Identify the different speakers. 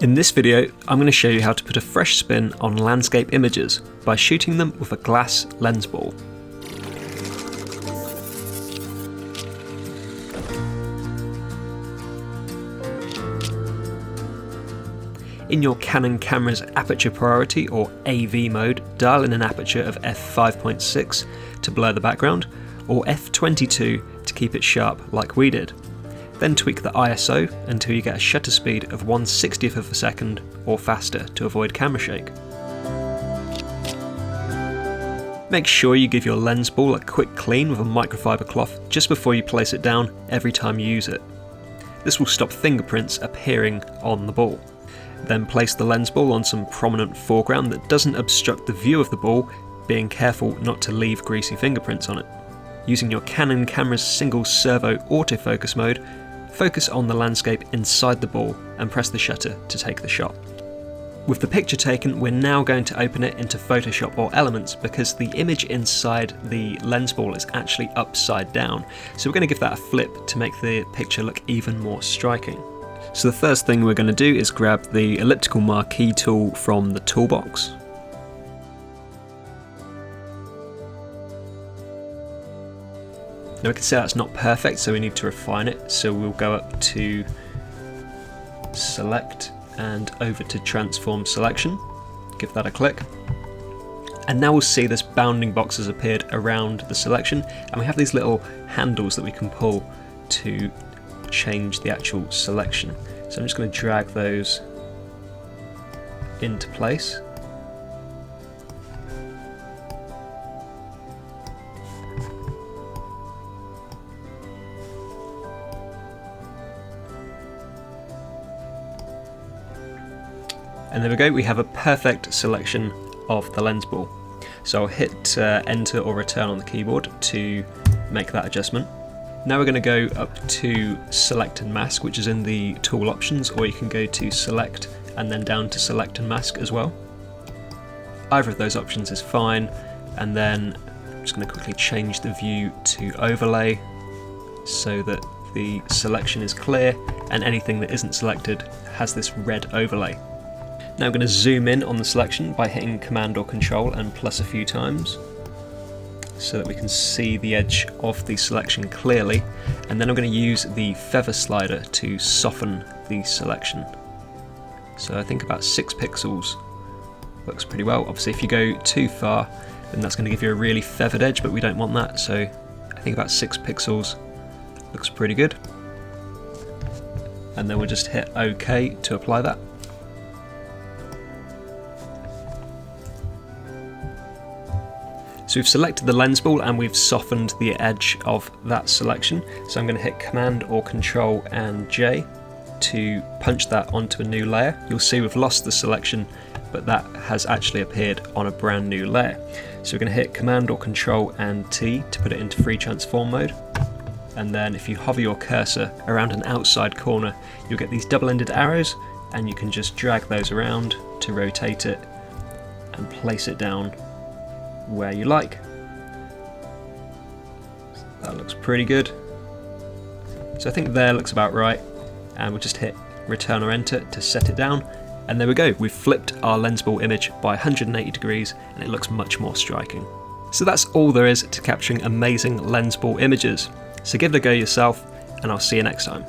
Speaker 1: In this video, I'm going to show you how to put a fresh spin on landscape images by shooting them with a glass lens ball. In your Canon camera's aperture priority or AV mode, dial in an aperture of f5.6 to blur the background, or f22 to keep it sharp like we did. Then tweak the ISO until you get a shutter speed of 1/60th of a second or faster to avoid camera shake. Make sure you give your lens ball a quick clean with a microfiber cloth just before you place it down every time you use it. This will stop fingerprints appearing on the ball. Then place the lens ball on some prominent foreground that doesn't obstruct the view of the ball, being careful not to leave greasy fingerprints on it. Using your Canon camera's single servo autofocus mode, focus on the landscape inside the ball and press the shutter to take the shot. With the picture taken, we're now going to open it into Photoshop or Elements because the image inside the lens ball is actually upside down. So we're going to give that a flip to make the picture look even more striking. So the first thing we're going to do is grab the elliptical marquee tool from the toolbox. Now we can see that's not perfect, so we need to refine it. So we'll go up to Select and over to Transform Selection. Give that a click. And now we'll see this bounding box has appeared around the selection, and we have these little handles that we can pull to change the actual selection. So I'm just going to drag those into place. And there we go, we have a perfect selection of the lens ball. So I'll hit enter or return on the keyboard to make that adjustment. Now we're going to go up to Select and Mask, which is in the tool options, or you can go to Select and then down to Select and Mask as well. Either of those options is fine, and then I'm just going to quickly change the view to Overlay so that the selection is clear and anything that isn't selected has this red overlay. Now I'm going to zoom in on the selection by hitting Command or Control and plus a few times, so that we can see the edge of the selection clearly, and then I'm going to use the feather slider to soften the selection. So I think about 6 pixels works pretty well. Obviously if you go too far then that's going to give you a really feathered edge, but we don't want that, so I think about 6 pixels looks pretty good. And then we'll just hit OK to apply that. So we've selected the lens ball and we've softened the edge of that selection. So I'm going to hit Command or Control and J to punch that onto a new layer. You'll see we've lost the selection, but that has actually appeared on a brand new layer. So we're going to hit Command or Control and T to put it into free transform mode. And then if you hover your cursor around an outside corner, you'll get these double-ended arrows, and you can just drag those around to rotate it and place it down where you like. That looks pretty good. So I think there looks about right, and we'll just hit return or enter to set it down, and there we go, we've flipped our lens ball image by 180 degrees and it looks much more striking. So that's all there is to capturing amazing lens ball images. So give it a go yourself, and I'll see you next time.